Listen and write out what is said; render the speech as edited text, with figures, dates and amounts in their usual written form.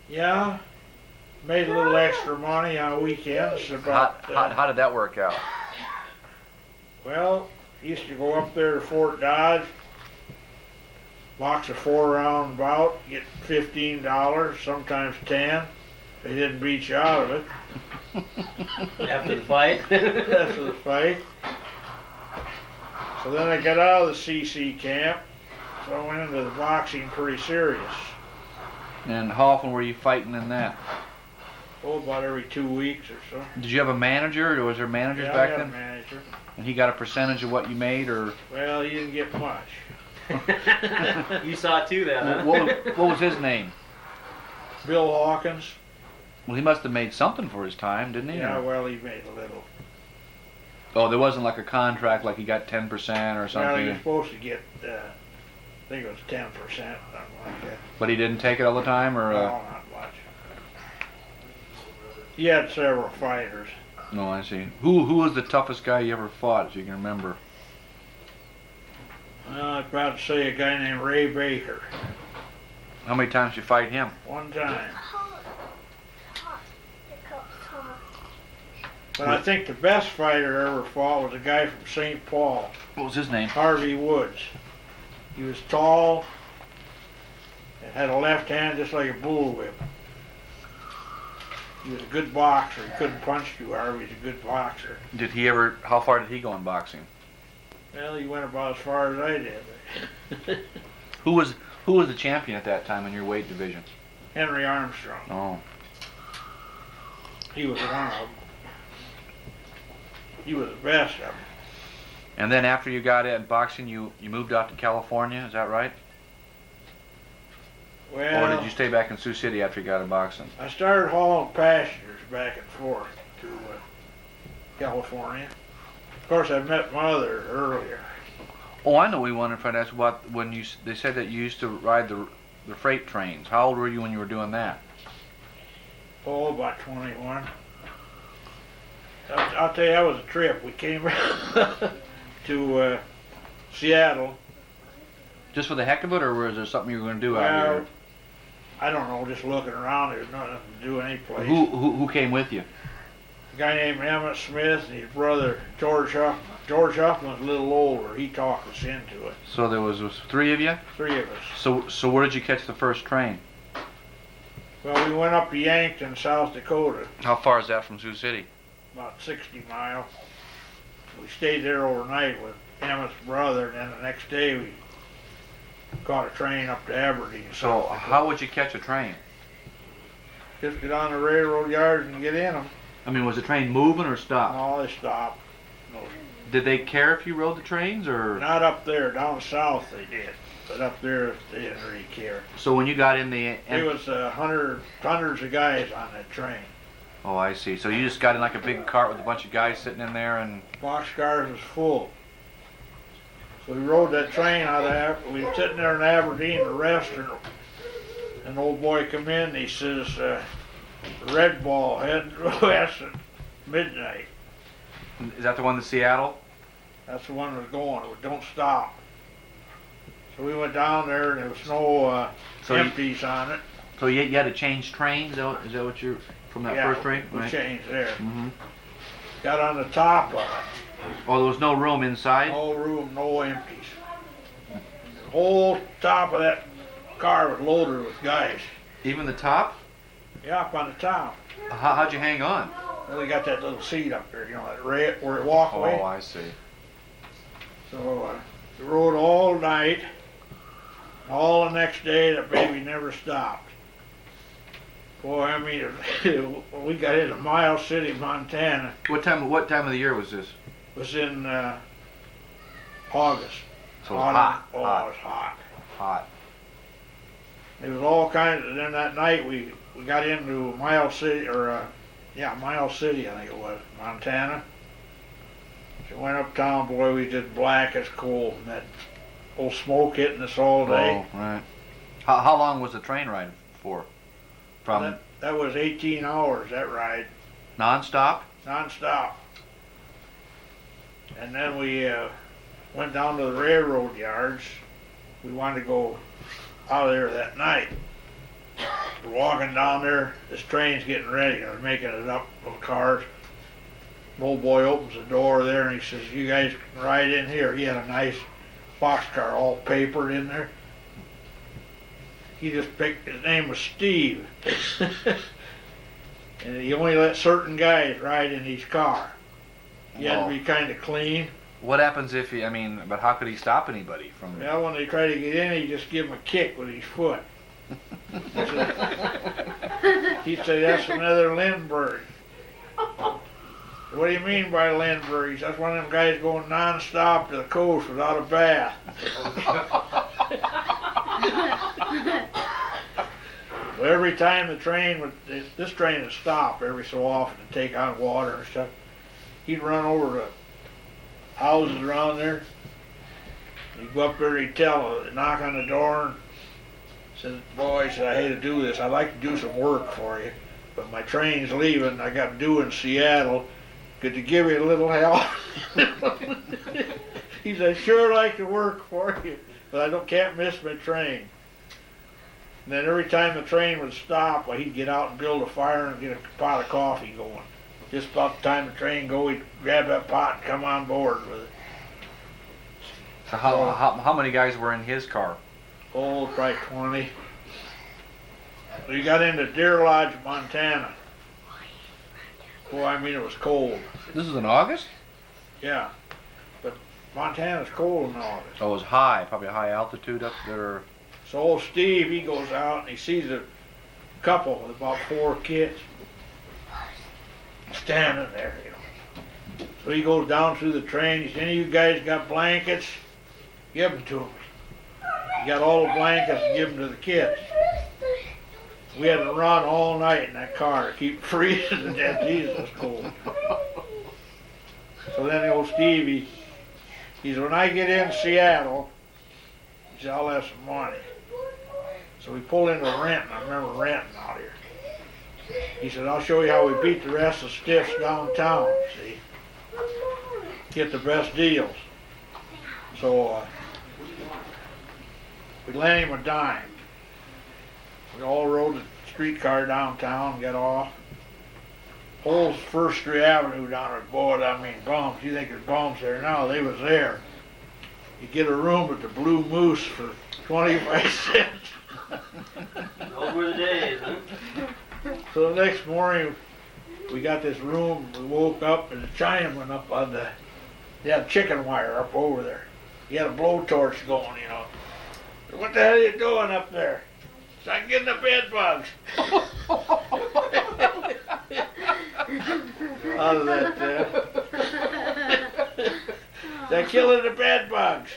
Yeah, made a little extra money on weekends. How did that work out? Well, used to go up there to Fort Dodge, box a 4-round bout, get $15, sometimes 10. They didn't beat you out of it. After the fight? After the fight. So then I got out of the CC camp, so I went into the boxing pretty serious. And how often were you fighting in that? Oh, about every 2 weeks or so. Did you have a manager, or was there managers Yeah, back I had then? a manager. And he got a percentage of what you made, or? Well, he didn't get much. You saw it too then, huh? What was his name? Bill Hawkins. Well, he must have made something for his time, didn't he? Yeah, Or- well, he made a little. Oh, there wasn't like a contract, like he got 10% or Well, something. he was supposed to get, I think it was 10%, something like that. But he didn't take it all the time, or? No, not much. He had several fighters. No, I see. Who was the toughest guy you ever fought, if you can remember? Well, I was about to say a guy named Ray Baker. How many times did you fight him? One time. But I think the best fighter I ever fought was a guy from St. Paul, What was his name? Harvey Woods. He was tall and had a left hand just like a bullwhip. He was a good boxer. He couldn't punch too hard. He was a good boxer. Did he ever? How far did he go in boxing? Well, he went about as far as I did. Who was the champion at that time in your weight division? Henry Armstrong. Oh, He was one of them. He was the best of them. and then after you got in boxing, you moved out to California. Is that right? Well, Or did you stay back in Sioux City after you got in boxing? I started hauling passengers back and forth to California. Of course, I met Mother earlier. Oh, I know. We wanted to find out about when they said that you used to ride the freight trains. How old were you when you were doing that? Oh, about 21. I'll tell you, that was a trip. We came to Seattle. Just for the heck of it, or was there something you were going to do out Well, here? I don't know, just looking around. There's nothing to do any place. Who came with you? A guy named Emmett Smith and his brother George Huffman. George Huffman's a little older. He talked us into it. So there was 3 of you. 3 of us. So where did you catch the first train? Well, we went up to Yankton, South Dakota, How far is that from Sioux City? about 60 miles. We stayed there overnight with Emmett's brother, and then the next day we caught a train up to Aberdeen. So South Dakota. how would you catch a train? Just get on the railroad yards and get in them. I mean, was the train moving or stopped? No, they stopped. No, Did they care if you rode the trains, or? not up there. Down south they did. But up there they didn't really care. So when you got in the There was hundreds of guys on that train. Oh, I see. So you just got in like a big cart with a bunch of guys sitting in there, and Boxcars was full. So we rode that train out of we were sitting there in Aberdeen to rest, and an old boy come in and he says, Red Ball heading west at midnight. is that the one to Seattle? That's the one that was going. It was, don't stop. So we went down there and there was no So you- empties on it. So you had to change trains? Is that what you're from that Yeah, first train? we changed there. Mm-hmm. Got on the top of it. Oh, there was no room inside? No room, no empties. The whole top of that car was loaded with guys. Even the top? Yeah, up on the top. How'd you hang on? Well, we got that little seat up there, you know, that red where it walk Oh, away. I see. So we rode all night. All the next day, that baby never stopped. Boy, I mean, we got into Miles City, Montana. What time of the year was this? It was in August. So it was hot. Oh, hot. it was hot. Hot. It was all kinds of, then that night we got into Miles City, Miles City, I think it was, Montana. So went uptown, boy, we just black as coal. And that old smoke hitting us all day. Oh, right. How long was the train ride for? From That was 18 hours, that ride, non-stop? non-stop. And then we went down to the railroad yards. We wanted to go out of there that night. We're walking down there. This train's getting ready. They're making it up with cars. The old boy opens the door there and he says, "You guys can ride in here." He had a nice boxcar all papered in there. He just picked, his name was Steve. And he only let certain guys ride in his car. He had to be kind of clean. What happens if he, but how could he stop anybody from? Well, when they try to get in, he just give him a kick with his foot. He'd say, "That's another Lindbergh." "What do you mean by Lindbergh?" He says, "That's one of them guys going non-stop to the coast without a bath." So every time the train would, this train would stop every so often to take on water and stuff, he'd run over to houses around there. He'd go up there, he'd knock on the door and said, "Boy," he said, "I hate to do this. I'd like to do some work for you, but my train's leaving. I got due in Seattle. Could you give me a little help?" He said, "Sure, I'd like to work for you, but can't miss my train." And then every time the train would stop, well, he'd get out and build a fire and get a pot of coffee going. Just about the time the train go, he'd grab that pot and come on board with it. So how many guys were in his car? Oh, probably 20. We got into Deer Lodge, Montana. Boy, it was cold. This is in August? Yeah, but Montana's cold in August. So it was high, probably high altitude up there. So old Steve, he goes out and he sees a couple with about 4 kids standing there, So he goes down through the train. He says, "Any of you guys got blankets? Give them to me." He got all the blankets and give them to the kids. We had to run all night in that car to keep freezing to death. Jesus, it was cold. So then the old Steve, he said, "When I get in Seattle," he said, "I'll have some money." So we pulled into Renton. I remember Renton out here. He said, "I'll show you how we beat the rest of the stiffs downtown, see? Get the best deals." So we lent him a dime. We all rode the streetcar downtown, got off. Whole First Street Avenue down there, boy, bums. You think there's bums there now? They was there. You get a room at the Blue Moose for 25 cents. Those were the days, huh? So the next morning, we got this room. We woke up and the Chinaman up on they had chicken wire up over there. He had a blowtorch going, "What the hell are you doing up there?" "So I'm getting the bed bugs." Out of that, they're killing the bed bugs.